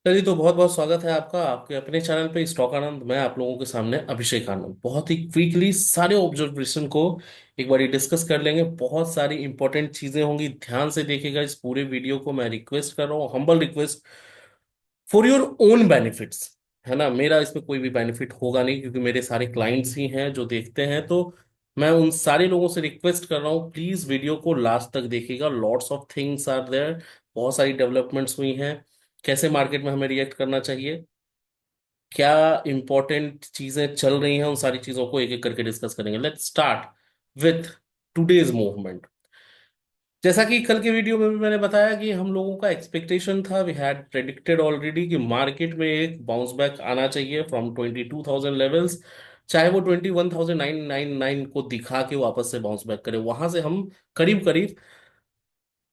चलिए, तो बहुत बहुत स्वागत है आपका आपके अपने चैनल पे स्टॉक आनंद। मैं आप लोगों के सामने अभिषेक आनंद बहुत ही क्विकली सारे ऑब्जर्वेशन को एक बार डिस्कस कर लेंगे। बहुत सारी इंपॉर्टेंट चीजें होंगी, ध्यान से देखिएगा इस पूरे वीडियो को। मैं रिक्वेस्ट कर रहा हूँ, humble request, for your own benefits, है ना। मेरा इसमें कोई भी बेनिफिट होगा नहीं, क्योंकि मेरे सारे क्लाइंट्स ही हैं जो देखते हैं। तो मैं उन सारे लोगों से रिक्वेस्ट कर रहा हूँ, प्लीज वीडियो को लास्ट तक देखिएगा। Lots of things are there, बहुत सारी डेवलपमेंट्स हुई हैं। कैसे मार्केट में हमें रिएक्ट करना चाहिए, क्या इंपॉर्टेंट चीजें चल रही हैं, उन सारी चीजों को एक एक करके डिस्कस करेंगे। Let's start with today's movement. जैसा कि कल के वीडियो में भी मैंने बताया कि हम लोगों का एक्सपेक्टेशन था, वी हैड प्रेडिक्टेड ऑलरेडी कि मार्केट में एक बाउंस बैक आना चाहिए फ्रॉम 22,000 लेवल्स। चाहे वो 21,999 को दिखा के वापस से बाउंस बैक करे, वहां से हम करीब करीब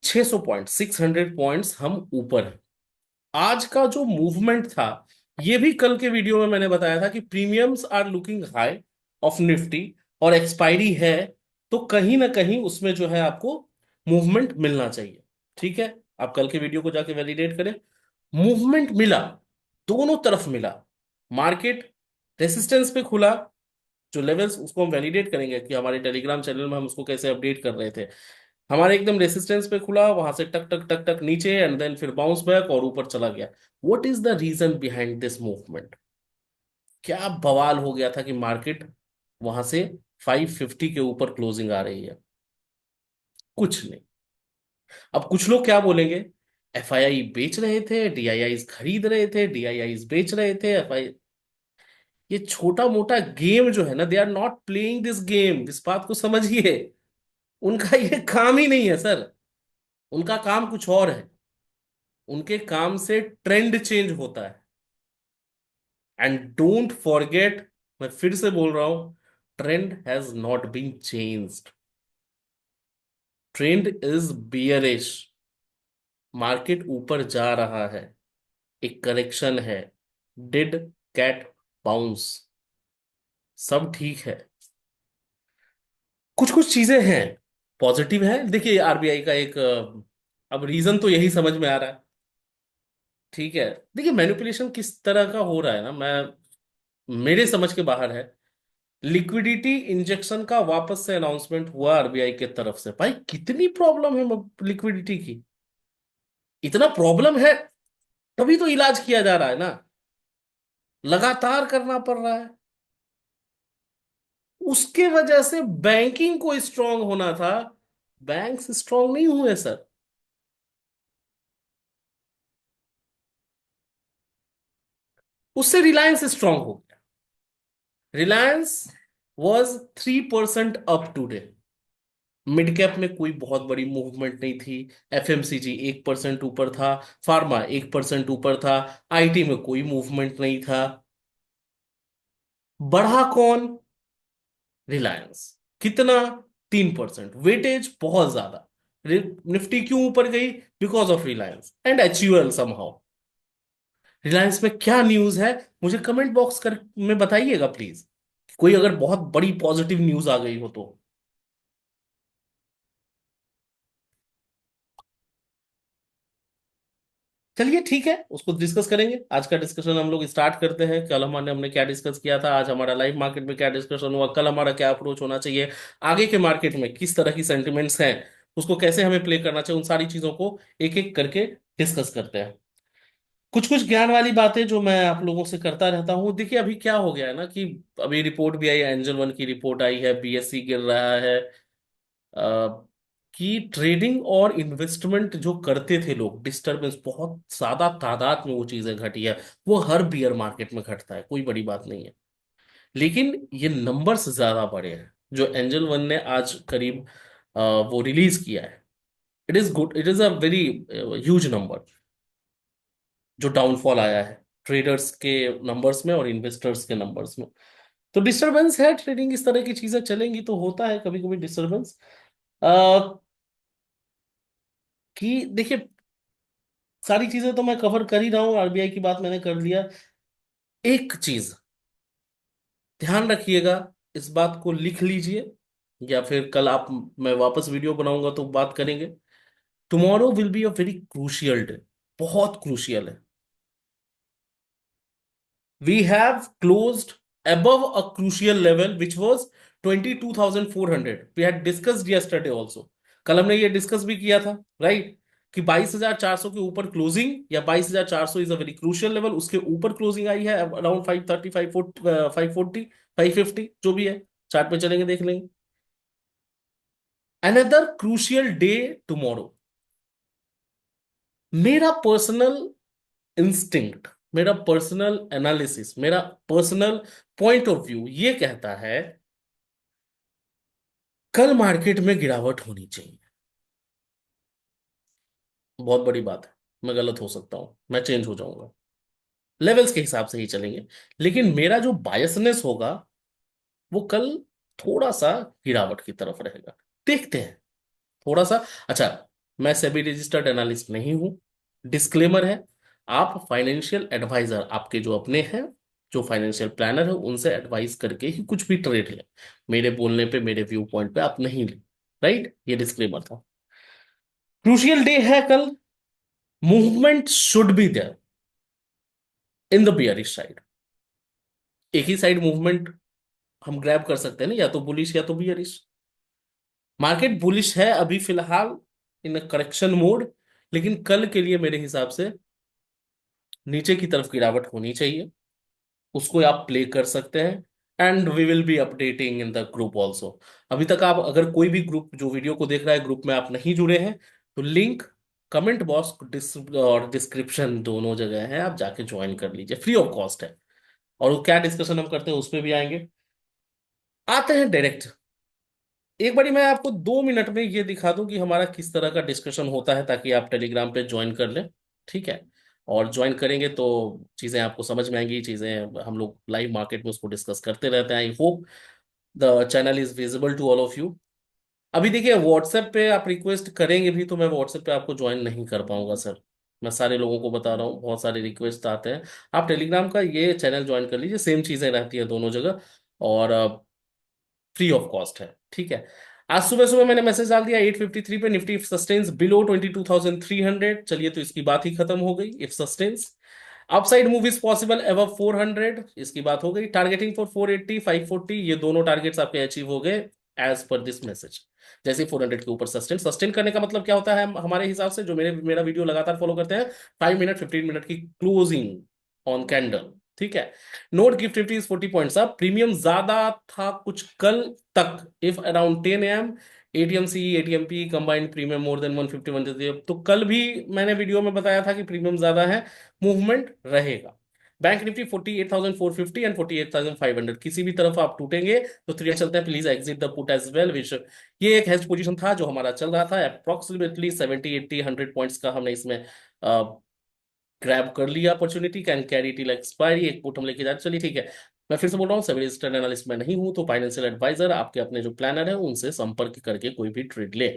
600 पॉइंट, 600 पॉइंट्स हम ऊपर हैं। आज का जो मूवमेंट था, ये भी कल के वीडियो में मैंने बताया था कि premiums are looking high of Nifty, और एक्सपायरी है, तो कहीं ना कहीं उसमें जो है आपको मूवमेंट मिलना चाहिए। ठीक है, आप कल के वीडियो को जाके वैलिडेट करें। मूवमेंट मिला, दोनों तरफ मिला। मार्केट रेसिस्टेंस पे खुला, जो लेवल्स उसको हम वैलिडेट करेंगे कि हमारे टेलीग्राम चैनल में हम उसको कैसे अपडेट कर रहे थे। हमारे एकदम रेसिस्टेंस पे खुला, वहां से टक टक टक टक नीचे, एंड देन फिर बाउंस बैक और ऊपर चला गया। What is the reason behind this movement? क्या बवाल हो गया था कि मार्केट वहां से 550 के ऊपर क्लोजिंग आ रही है? कुछ नहीं। अब कुछ लोग क्या बोलेंगे, एफआईआई बेच रहे थे, डीआईआईज खरीद रहे थे, डीआईआईज बेच रहे थे, एफआई। ये छोटा मोटा गेम जो है ना, they are not playing this game, इस बात को समझिए। उनका ये काम ही नहीं है सर। उनका काम कुछ और है। उनके काम से ट्रेंड चेंज होता है। एंड डोंट फॉरगेट, मैं फिर से बोल रहा हूं, trend has not been changed. Trend is bearish. Market ऊपर जा रहा है, एक करेक्शन है, डिड कैट बाउंस, सब ठीक है। कुछ कुछ चीजें हैं पॉजिटिव है। देखिए आरबीआई का एक अब रीजन तो यही समझ में आ रहा है। ठीक है, देखिए मैनिपुलेशन किस तरह का हो रहा है ना, मैं मेरे समझ के बाहर है। लिक्विडिटी इंजेक्शन का वापस से अनाउंसमेंट हुआ आरबीआई के तरफ से। भाई कितनी प्रॉब्लम है लिक्विडिटी की, इतना प्रॉब्लम है, तभी तो इलाज किया जा रहा है ना, लगातार करना पड़ रहा है। उसके वजह से बैंकिंग को स्ट्रांग होना था, बैंक्स स्ट्रांग नहीं हुए सर। उससे रिलायंस स्ट्रांग हो गया। Reliance was 3% up today. Mid cap में कोई बहुत बड़ी मूवमेंट नहीं थी। एफएमसीजी 1% ऊपर था, फार्मा 1% ऊपर था, आईटी में कोई मूवमेंट नहीं था। बढ़ा कौन? रिलायंस। कितना? 3%। वेटेज बहुत ज्यादा। निफ्टी क्यों ऊपर गई? Because of Reliance and HUL somehow. Reliance में क्या न्यूज है, मुझे कमेंट बॉक्स कर में बताइएगा प्लीज। कोई अगर बहुत बड़ी पॉजिटिव न्यूज आ गई हो तो। चलिए ठीक है, उसको डिस्कस करेंगे। आज का डिस्कशन हम लोग स्टार्ट करते हैं। कल हमारे हमने क्या डिस्कस किया था, आज हमारा लाइव मार्केट में क्या डिस्कशन हुआ, कल हमारा क्या अप्रोच होना चाहिए, आगे के मार्केट में किस तरह की सेंटिमेंट्स हैं, उसको कैसे हमें प्ले करना चाहिए, उन सारी चीजों को एक एक करके डिस्कस करते हैं। कुछ कुछ ज्ञान वाली बातें जो मैं आप लोगों से करता रहता हूँ। देखिए अभी क्या हो गया है ना कि अभी रिपोर्ट भी आई, एंजल वन की रिपोर्ट आई है, बीएससी गिर रहा है। कि ट्रेडिंग और इन्वेस्टमेंट जो करते थे लोग, डिस्टरबेंस बहुत ज्यादा तादाद में वो चीजें घटी है। वो हर बियर मार्केट में घटता है, कोई बड़ी बात नहीं है। लेकिन ये नंबर्स ज्यादा बड़े हैं जो एंजल वन ने आज करीब वो रिलीज किया है। It is good, it is a very huge number जो डाउनफॉल आया है ट्रेडर्स के नंबर्स में और इन्वेस्टर्स के नंबर्स में। तो डिस्टरबेंस है, ट्रेडिंग इस तरह की चीजें चलेंगी तो होता है कभी कभी डिस्टरबेंस। कि देखिए सारी चीजें तो मैं कवर कर ही रहा हूँ, आरबीआई की बात मैंने कर दिया। एक चीज ध्यान रखिएगा, इस बात को लिख लीजिए, या फिर कल आप, मैं वापस वीडियो बनाऊंगा तो बात करेंगे। Tomorrow will be a very crucial day, बहुत क्रूशियल है। we have closed above a crucial level which was 22,400. We had discussed yesterday also. कल हमने ये डिस्कस भी किया था, राइट? कि 22,400 के ऊपर क्लोजिंग, या 22,400 is a very crucial level, उसके ऊपर क्लोजिंग आई है अराउंड 530, 540, 550 जो भी है। चार्ट पे चलेंगे देख लेंगे। Another crucial day tomorrow. मेरा पर्सनल इंस्टिंक्ट, मेरा पर्सनल एनालिसिस, मेरा पर्सनल पॉइंट ऑफ व्यू ये कहता है कल मार्केट में गिरावट होनी चाहिए। बहुत बड़ी बात है, मैं गलत हो सकता हूं, मैं चेंज हो जाऊंगा, लेवल्स के हिसाब से ही चलेंगे। लेकिन मेरा जो बायसनेस होगा वो कल थोड़ा सा गिरावट की तरफ रहेगा। देखते हैं, थोड़ा सा। अच्छा, मैं सेबी रजिस्टर्ड एनालिस्ट नहीं हूं, डिस्क्लेमर है। आप फाइनेंशियल एडवाइजर आपके जो अपने हैं, जो फाइनेंशियल प्लानर है, उनसे एडवाइस करके ही कुछ भी ट्रेड लें। मेरे बोलने पे, मेरे व्यू पॉइंट पे आप नहीं लें। राइट, ये डिस्क्लेमर था। क्रूशियल डे है कल। Movement should be there in the bearish side. एक ही साइड मूवमेंट हम ग्रैब कर सकते हैं ना, या तो बुलिश या तो बियरिश। मार्केट बुलिश है अभी फिलहाल, इन करेक्शन मोड। लेकिन कल के लिए मेरे हिसाब से नीचे की तरफ गिरावट होनी चाहिए, उसको आप प्ले कर सकते हैं। And we will be updating in the group also. अभी तक आप अगर कोई भी ग्रुप जो वीडियो को देख रहा है ग्रुप में आप नहीं जुड़े हैं, तो लिंक कमेंट बॉक्स और डिस्क्रिप्शन दोनों जगह है, आप जाके ज्वाइन कर लीजिए, फ्री ऑफ कॉस्ट है। और वो क्या डिस्कशन हम करते हैं उस पर भी आएंगे। आते हैं डायरेक्ट। एक बारी मैं आपको 2 मिनट में ये दिखा दूं कि हमारा किस तरह का डिस्कशन होता है, ताकि आप टेलीग्राम पे ज्वाइन कर लें। ठीक है? और ज्वाइन करेंगे तो चीजें आपको समझ में आएंगी, चीजें हम लोग लाइव मार्केट में उसको डिस्कस करते रहते हैं। I hope the channel is visible to all of you. अभी देखिए, व्हाट्सएप पे आप रिक्वेस्ट करेंगे भी तो मैं व्हाट्सएप पे आपको ज्वाइन नहीं कर पाऊंगा सर। मैं सारे लोगों को बता रहा हूँ, बहुत सारे रिक्वेस्ट आते हैं। आप टेलीग्राम का ये चैनल ज्वाइन कर लीजिए, सेम चीजें रहती है दोनों जगह, और फ्री ऑफ कॉस्ट है। ठीक है? आज सुबह सुबह मैंने मैसेज डाल दिया 853 पे, निफ्टी इफ सस्टेन्स बिलो 22,300। चलिए, तो इसकी बात ही खत्म हो गई। If sustains upside move is possible ever 400, इसकी बात हो गई। टारगेटिंग फॉर 480, 540, ये दोनों टारगेट्स आपके अचीव हो गए एज पर दिस मैसेज। जैसे 400 के ऊपर सस्टेन, सस्टेन करने का मतलब क्या होता है हमारे हिसाब से, जो मेरा वीडियो लगातार फॉलो करते हैं, 5 मिनट 15 मिनट की क्लोजिंग ऑन कैंडल। ठीक है? Note gift 50 is 40 points up. Premium ज्यादा था कुछ कल तक, if around 10 AM। ATM C, ATM P combined premium more than 151। तो कल भी मैंने वीडियो में बताया था कि प्रीमियम ज्यादा है, मूवमेंट रहेगा। बैंक निफ्टी 48,450 एंड 48,500, किसी भी तरफ आप टूटेंगे तो 3 चलते हैं। Please exit the put as well, which ये एक हेज पोजीशन था जो हमारा चल रहा था अप्रोक्सीमेटली 70, 80, 100 पॉइंट्स का। हमने इसमें ग्रैब कर लिया opportunity, can carry till expiry, एक पुट हम लेके जाते। चलिए ठीक है। मैं फिर से बोल रहा हूँ, सेबी रजिस्टर्ड एनालिस्ट मैं नहीं हूं, तो फाइनेंशियल एडवाइजर आपके अपने जो प्लानर है उनसे संपर्क करके कोई भी ट्रेड ले।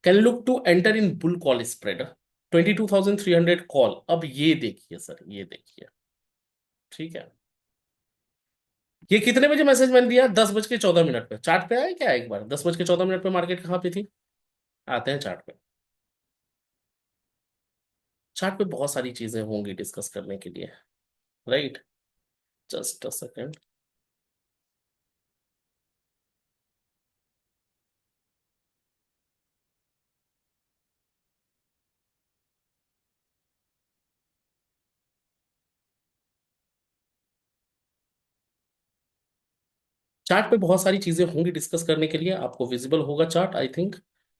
Can look to enter in bull call spread 22,300 call. अब ये देखिए सर, ये देखिए। ठीक है? ये कितने बजे मैसेज मैंने दिया? 10:14 पे। चार्ट पे आए क्या एक बार? 10:14 पे मार्केट कहाँ पे थी? आते हैं चार्ट पे। चार्ट पे बहुत सारी चीजें होंगी डिस्कस करने के लिए, right? Just a second. Chart पे बहुत सारी चीजें होंगी डिस्कस करने के लिए, आपको विजिबल होगा चार्ट आई थिंक।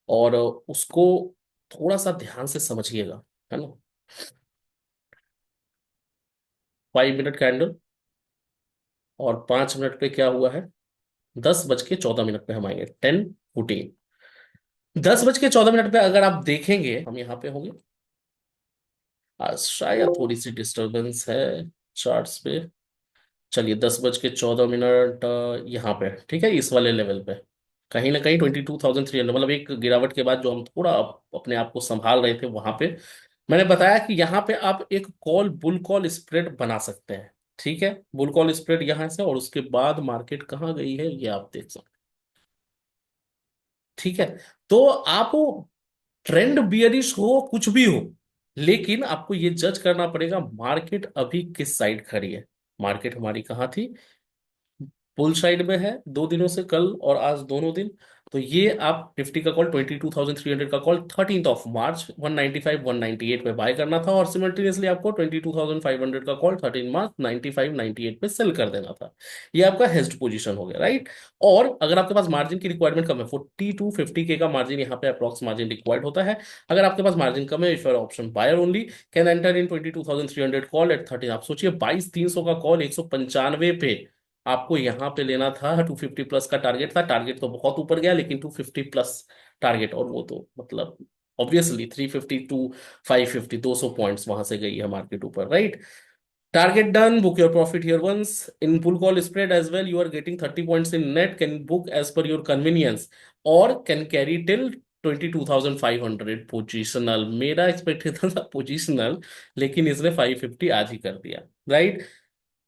और उसको थोड़ा सा ध्यान से समझिएगा, है ना? 5 मिनट कैंडल, और 5 मिनट पे क्या हुआ है? 10:14 पे हम आएंगे, 10:14। 10:14 पे अगर आप देखेंगे, हम यहाँ पे होंगे। आज शायद थोड़ी सी डिस्टरबेंस है चार्ट्स पे। चलिए, 10:14 यहाँ पे, ठीक है, इस वाले लेवल पे कहीं ना कहीं 22,300, मतलब एक गिरावट के बाद जो हम थोड़ा अपने आप को संभाल रहे थे वहां पे, मैंने बताया कि यहाँ पे आप एक कॉल, बुल कॉल स्प्रेड बना सकते हैं। ठीक है? बुल कॉल स्प्रेड यहाँ से, और उसके बाद मार्केट कहाँ गई है ये आप देख सकते हैं। ठीक है? तो आप ट्रेंड बियरिश हो, कुछ भी हो, लेकिन आपको ये जज करना पड़ेगा मार्केट अभी किस साइड खड़ी है। मार्केट हमारी कहाँ थी, पुल साइड में है 2 दिनों से, कल और आज दोनों दिन। तो ये आप निफ्टी का कॉल 22,300 का कॉल 13 मार्च 195 198 पे बाय करना था, और सिमल्टेनियसली आपको 22,500 का कॉल 13 मार्च 95 98 पे सेल कर देना था। ये आपका हेज्ड पोजीशन हो गया, राइट। और अगर आपके पास मार्जिन की रिक्वायरमेंट कम है, 40 to 50K का मार्जिन यहाँ पे अप्रॉक्स मार्जिन रिक्वायर्ड होता है। अगर आपके पास मार्जिन कम है, if your option buyer only, can enter in 22,300 call at 13। आप सोचिए 22,300 का कॉल 195 पे आपको यहां पे लेना था। 250 प्लस का टारगेट था, टारगेट तो बहुत ऊपर गया, लेकिन 250 प्लस टारगेट, और वो तो मतलब ऑब्वियसली 350 टू 550, 200 पॉइंट्स वहां से गई है मार्केट ऊपर, right. Target done, book your profit here once in bull call spread as well, you are getting 30 points in net, can book as per your convenience, और कैन कैरी टिल 22,500 पोजिशनल। मेरा expectation था positional, लेकिन इसने 550 आज ही कर दिया, right.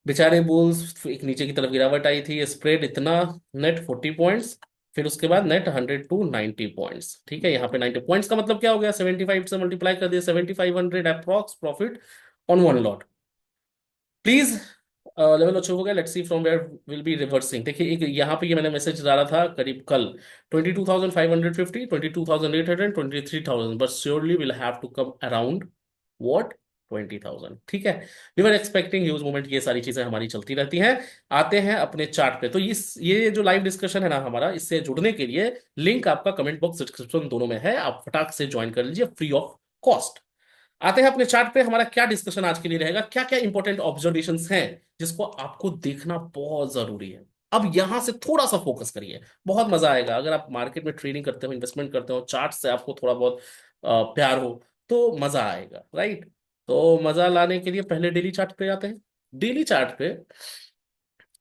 बेचारे bulls एक नीचे की तरफ गिरावट आई थी, स्प्रेड इतना, नेट 40 पॉइंट्स, फिर उसके बाद नेट 100 to 90 पॉइंट्स। ठीक है, यहाँ पे 90 पॉइंट्स का मतलब क्या हो गया, 75 से मल्टीप्लाई कर दिया, 7500 approx profit on one lot. Please, level अच्छे हो गया, let's see from where will be reversing. देखिए एक यहाँ पे ये मैंने मैसेज डाला था करीब कल, 22,550, 22,800, 23,000, but surely will have to come around what, 20,000। ठीक है, we were expecting huge movement, ये सारी चीजें हमारी चलती रहती हैं। आते हैं अपने चार्ट पे। तो ये जो लाइव डिस्कशन है ना हमारा, इससे जुड़ने के लिए लिंक आपका कमेंट बॉक्स डिस्क्रिप्शन दोनों में है, आप फटाक से ज्वाइन कर लीजिए फ्री ऑफ कॉस्ट। आते हैं अपने चार्ट पे, हमारा क्या डिस्कशन आज के लिए रहेगा, क्या क्या इंपॉर्टेंट ऑब्जर्वेशंस हैं जिसको आपको देखना बहुत जरूरी है। अब यहां से थोड़ा सा फोकस करिए, बहुत मजा आएगा। अगर आप मार्केट में ट्रेडिंग करते हो, इन्वेस्टमेंट करते हो, चार्ट से आपको थोड़ा बहुत प्यार हो, तो मजा आएगा, राइट। तो मजा लाने के लिए पहले डेली चार्ट पे आते हैं। डेली चार्ट पे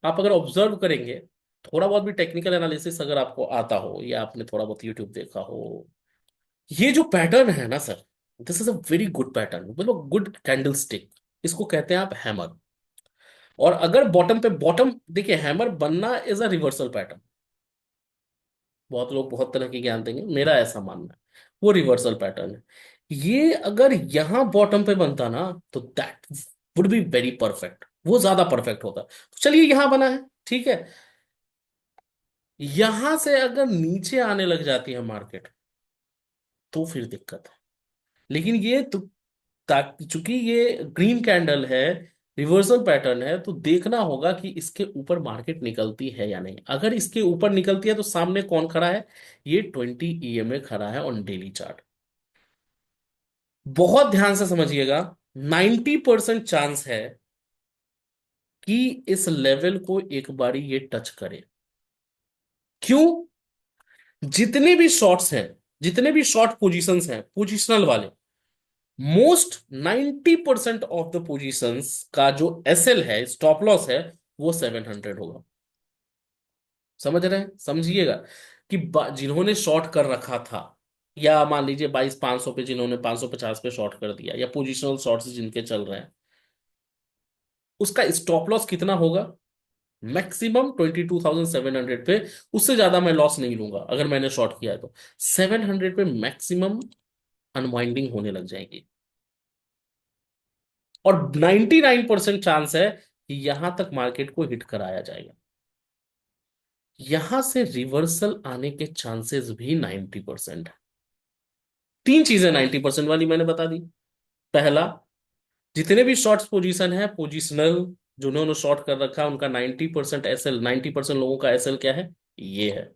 आप अगर ऑब्जर्व करेंगे, थोड़ा बहुत भी टेक्निकल एनालिसिस अगर आपको आता हो, या आपने थोड़ा बहुत यूट्यूब देखा हो, ये जो पैटर्न है ना sir, this is a very good pattern, मतलब गुड कैंडल स्टिक, इसको कहते हैं आप हैमर। और अगर बॉटम पे बॉटम देखिए, हैमर बनना इज अ रिवर्सल पैटर्न। बहुत लोग बहुत तरह के ज्ञान देंगे, मेरा ऐसा मानना है वो रिवर्सल पैटर्न है। ये अगर यहां बॉटम पे बनता ना, तो that would be very perfect, वो ज्यादा परफेक्ट होता। तो चलिए यहां बना है, ठीक है। यहां से अगर नीचे आने लग जाती है मार्केट, तो फिर दिक्कत है। लेकिन ये तो, चूंकि ये ग्रीन कैंडल है, रिवर्सल पैटर्न है, तो देखना होगा कि इसके ऊपर मार्केट निकलती है या नहीं। अगर इसके ऊपर निकलती है तो सामने कौन खड़ा है, ये 20 EMA खड़ा है ऑन डेली चार्ट। बहुत ध्यान से समझिएगा, 90% चांस है कि इस लेवल को एक बारी ये टच करे। क्यों? जितने भी शॉर्ट्स हैं, जितने भी शॉर्ट पोजीशंस हैं पोजिशनल वाले, मोस्ट 90% ऑफ द पोजीशंस का जो एसएल है, स्टॉप लॉस है, वो 700 होगा। समझ रहे हैं, समझिएगा कि जिन्होंने शॉर्ट कर रखा था, या मान लीजिए 22,500 पे जिन्होंने 550 पे शॉर्ट कर दिया, या पोजिशनल शॉर्ट्स जिनके चल रहे हैं, उसका स्टॉप लॉस कितना होगा, मैक्सिमम 22,700 पे। उससे ज्यादा मैं लॉस नहीं लूंगा अगर मैंने शॉर्ट किया है तो। 700 पे मैक्सिमम अनवाइंडिंग होने लग जाएगी, और 99% चांस है कि यहां तक मार्केट को हिट कराया जाएगा। यहां से रिवर्सल आने के चांसेस भी 90% है। तीन चीजें 90% वाली मैंने बता दी। पहला, जितने भी शॉर्ट्स पोजीशन है पोजिशनल, जिन्होंने शॉर्ट कर रखा है, उनका 90% एसएल, 90% लोगों का एसएल क्या है, ये है।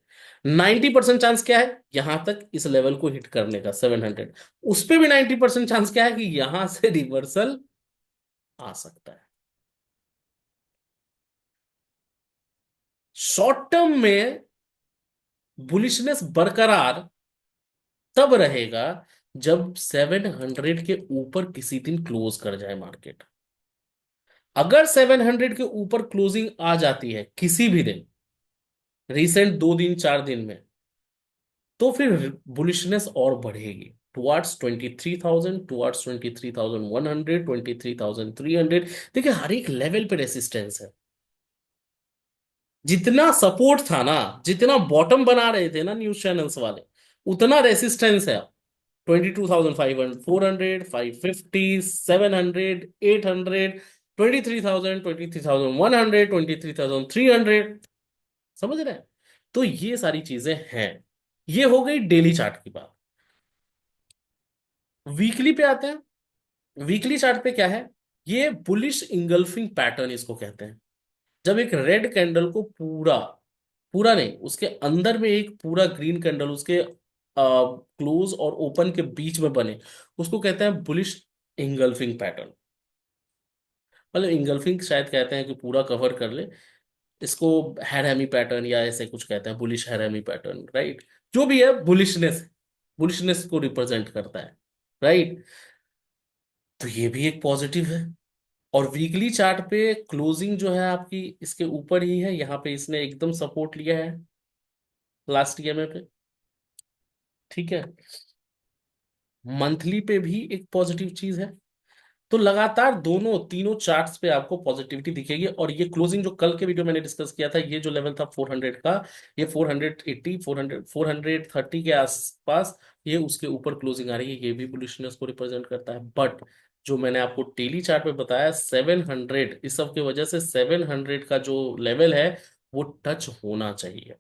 90% चांस क्या है, यहां तक इस लेवल को हिट करने का 700। उस पे भी 90% चांस क्या है कि यहां से रिवर्सल आ सकता है। शॉर्ट टर्म में बुलिशनेस बरकरार तब रहेगा जब 700 के ऊपर किसी दिन क्लोज कर जाए मार्केट। अगर 700 के ऊपर क्लोजिंग आ जाती है किसी भी दिन, रिसेंट 2 दिन 4 दिन में, तो फिर बुलिशनेस और बढ़ेगी टुवर्ड्स 23,000, टुवर्ड्स 23,100, 23,300। देखिए हर एक लेवल पे रेसिस्टेंस है। जितना सपोर्ट था ना, जितना बॉटम बना रहे थे ना न्यूज चैनल्स वाले, उतना रेसिस्टेंस है। 22,500, 400, 550, 700, 800, 23,000, 23,100, 23,300। समझ रहे हैं? तो ये सारी चीजें हैं। ये हो गई डेली चार्ट की बात। वीकली पे आते हैं। वीकली चार्ट पे क्या है? ये बुलिश इंगल्फिंग पैटर्न इसको कहते हैं। जब एक रेड कैंडल को पूरा, पूरा नहीं, उसके अंदर में एक पूरा ग्रीन कैंडल उसके क्लोज और ओपन के बीच में बने, उसको कहते हैं बुलिश इंगल्फिंग पैटर्न। मतलब इंगल्फिंग शायद कहते हैं कि पूरा कवर कर ले। इसको हैरहमी पैटर्न या ऐसे कुछ कहते हैं, बुलिश हैरहमी पैटर्न, राइट? जो भी है, बुलिशनेस, बुलिशनेस को रिप्रेजेंट करता है, राइट? तो ये भी एक पॉजिटिव है। और वीकली चार्ट पे क्लोजिंग जो है आपकी इसके ऊपर ही है, यहाँ पे इसने एकदम सपोर्ट लिया है लास्ट ईएमए पे। ठीक है। मंथली पे भी एक पॉजिटिव चीज है। तो लगातार दोनों तीनों चार्ट्स पे आपको पॉजिटिविटी दिखेगी। और ये क्लोजिंग जो कल के वीडियो मैंने डिस्कस किया था, ये जो लेवल था 400 का, ये 480, 430 के आसपास, ये उसके ऊपर क्लोजिंग आ रही है। ये भी बुलिशनेस को रिप्रेजेंट करता है। बट जो मैंने आपको डेली चार्ट पे बताया 700, इस सब की वजह से 700 का जो लेवल है वो टच होना चाहिए।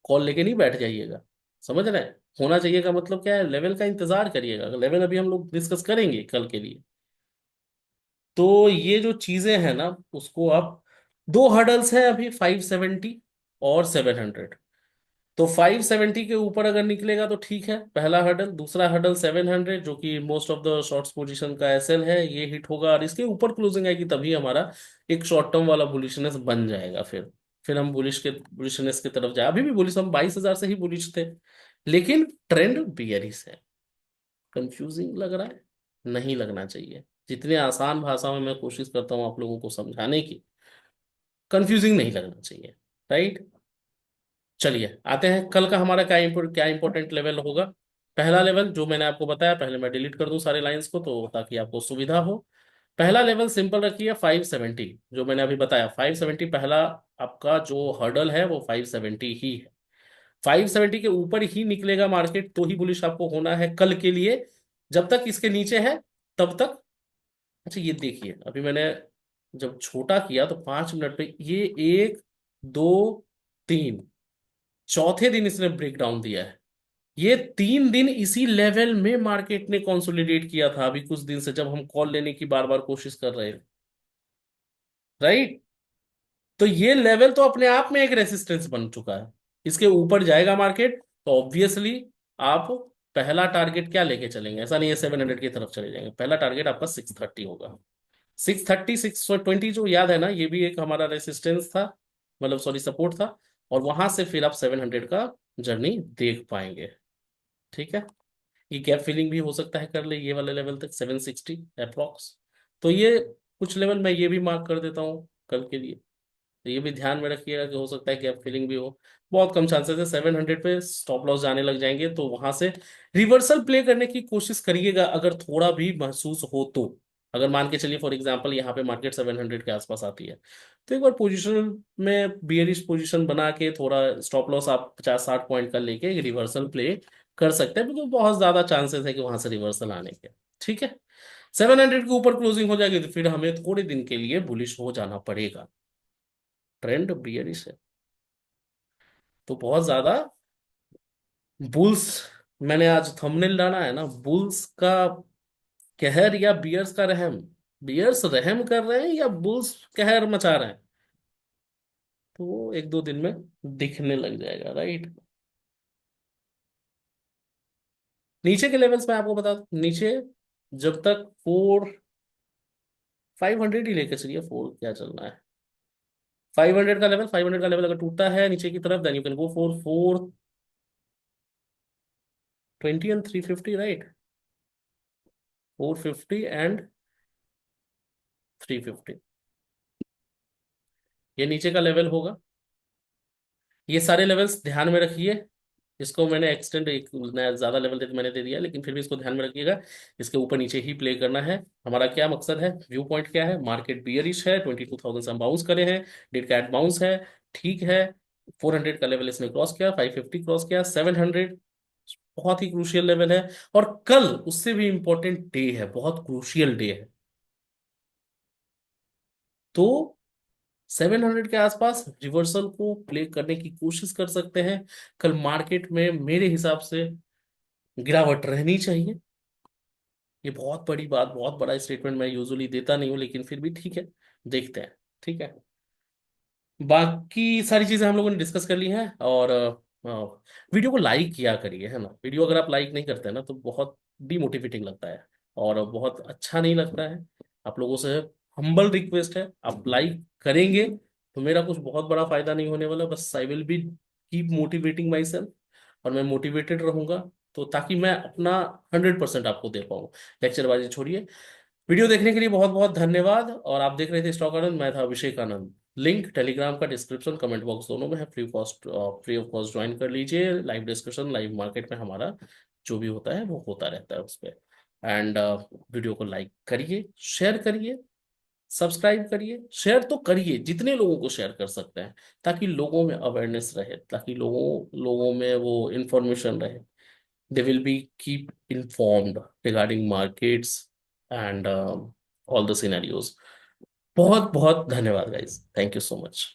कॉल लेके नहीं बैठ जाइएगा। समझ रहे हैं? होना चाहिए का मतलब क्या है? लेवल का इंतजार करिएगा। लेवल अभी हम लोग डिस्कस करेंगे कल के लिए। तो ये जो चीजें हैं ना, उसको आप, दो हर्डल्स हैं अभी, 570 और 700। तो 570 के ऊपर अगर निकलेगा तो ठीक है, पहला हर्डल। दूसरा हर्डल 700, जो कि most of the shorts position का एसएल है, ये हिट होगा और इसके ऊपर क्लोजिंग आएगी, तभी हमारा एक शॉर्ट टर्म वाला बुलिशनेस बन जाएगा। फिर हम बुलिशनेस की तरफ जाए। अभी भी बुलिश, हम 22,000 से ही बुलिश थे, लेकिन ट्रेंड बियरिश है। कंफ्यूजिंग लग रहा है? नहीं लगना चाहिए। जितने आसान भाषा में मैं कोशिश करता हूं आप लोगों को समझाने की, कंफ्यूजिंग नहीं लगना चाहिए, राइट? चलिए आते हैं कल का हमारा क्या इंपॉर्टेंट लेवल होगा। पहला लेवल जो मैंने आपको बताया, पहले मैं डिलीट कर दूं सारे लाइंस को तो ताकि आपको सुविधा हो। पहला लेवल सिंपल रखिए 570, जो मैंने अभी बताया 570 पहला आपका जो हर्डल है वो 570 ही है। 570 के ऊपर ही निकलेगा मार्केट तो ही बुलिश आपको होना है कल के लिए। जब तक इसके नीचे है तब तक। अच्छा ये देखिए, अभी मैंने जब छोटा किया तो 5 मिनट पे ये एक, दो, तीन, चौथे दिन इसने ब्रेक डाउन दिया है। ये 3 दिन इसी लेवल में मार्केट ने कंसोलिडेट किया था अभी कुछ दिन से, जब हम कॉल लेने की बार बार कोशिश कर रहे थे, राइट? तो ये लेवल तो अपने आप में एक रेसिस्टेंस बन चुका है। इसके ऊपर जाएगा मार्केट तो ऑब्वियसली आप पहला टारगेट क्या लेके चलेंगे? ऐसा नहीं है 700 की तरफ चले जाएंगे। पहला टारगेट आपका 630 होगा। 630, 620 जो याद है ना, ये भी एक हमारा रेसिस्टेंस था, मतलब सॉरी सपोर्ट था। और वहां से फिर आप 700 का जर्नी देख पाएंगे। ठीक है। ये गैप फिलिंग भी हो सकता है कर ले ये वाले लेवल तक, 760 अप्रॉक्स। तो ये कुछ लेवल मैं ये भी मार्क कर देता हूँ कल के लिए। तो ये भी ध्यान में रखिएगा कि हो सकता है गैप फिलिंग भी हो। बहुत कम चांसेस है। 700 पे स्टॉप लॉस जाने लग जाएंगे तो वहां से रिवर्सल प्ले करने की कोशिश करिएगा अगर थोड़ा भी महसूस हो तो। अगर मान के चलिए फॉर एग्जांपल यहाँ पे मार्केट 700 के आसपास आती है, तो एक बार पोजीशन में बियरिश पोजीशन बना के थोड़ा स्टॉप लॉस आप 50-60 पॉइंट का लेके एक रिवर्सल प्ले कर सकते हैं, बिकॉज बहुत ज्यादा चांसेस है कि वहां से रिवर्सल आने के। ठीक है। 700 के ऊपर क्लोजिंग हो जाएगी तो फिर हमें थोड़े दिन के लिए बुलिश हो जाना पड़ेगा। ट्रेंड बियरिश है तो बहुत ज्यादा बुल्स, मैंने आज थंबनेल डाला है ना, बुल्स का कहर या बियर्स का रहम। बियर्स रहम कर रहे हैं या बुल्स कहर मचा रहे हैं, तो वो एक दो दिन में दिखने लग जाएगा, राइट? नीचे के लेवल्स में आपको बता दूं, नीचे जब तक 500 ही लेके चलिए, फोर क्या चलना है, 500 का लेवल अगर टूटता है नीचे की तरफ, then you can go for 420 and 350, right? 450 and 350, ये नीचे का लेवल होगा। ये सारे लेवल्स ध्यान में रखिए। इसको मैंने एक्सटेंड एक नया ज्यादा लेवल दे मैंने दे दिया, लेकिन फिर भी इसको ध्यान में रखिएगा। इसके ऊपर नीचे ही प्ले करना है। हमारा क्या मकसद है, व्यू पॉइंट क्या है? मार्केट बियरिश है, 22,000 से हम बाउंस करे हैं, डेड कैट बाउंस है, ठीक है। 400 का लेवल इसने क्रॉस किया, 550 क्रॉस किया, 700 बहुत ही क्रूशियल लेवल है। और कल उससे भी इंपॉर्टेंट डे है, बहुत क्रूशियल डे है। तो 700 के आसपास रिवर्सल को प्ले करने की कोशिश कर सकते हैं। कल मार्केट में मेरे हिसाब से गिरावट रहनी चाहिए। ये बहुत बड़ी बात, बहुत बड़ा स्टेटमेंट मैं यूजुअली देता नहीं हूँ, लेकिन फिर भी ठीक है, देखते हैं। ठीक है, बाकी सारी चीजें हम लोगों ने डिस्कस कर ली हैं। और वीडियो को लाइक किया करिए, है ना। वीडियो अगर आप लाइक नहीं करते हैं ना तो बहुत डिमोटिवेटिंग लगता है और बहुत अच्छा नहीं लगता है। आप लोगों से हम्बल रिक्वेस्ट है, आप लाइक करेंगे तो मेरा कुछ बहुत बड़ा फायदा नहीं होने वाला, बस I will be keep motivating my self, और मैं मोटिवेटेड रहूंगा, तो ताकि मैं अपना 100% आपको दे पाऊँ। लेक्चरबाजी छोड़िए। वीडियो देखने के लिए बहुत बहुत धन्यवाद। और आप देख रहे थे स्टॉक आनंद, मैं था अभिषेक आनंद। लिंक टेलीग्राम का डिस्क्रिप्शन कमेंट बॉक्स दोनों में है, फ्री ऑफ कॉस्ट ज्वाइन कर लीजिए। लाइव डिस्कशन, लाइव मार्केट में हमारा जो भी होता है वो होता रहता है उस पर। एंड वीडियो को लाइक करिए, शेयर करिए, सब्सक्राइब करिए, शेयर तो करिए जितने लोगों को शेयर कर सकते हैं, ताकि लोगों में अवेयरनेस रहे, ताकि लोगों लोगों में वो इंफॉर्मेशन रहे। they will be keep informed regarding markets and all the scenarios. बहुत बहुत धन्यवाद guys, thank you so much.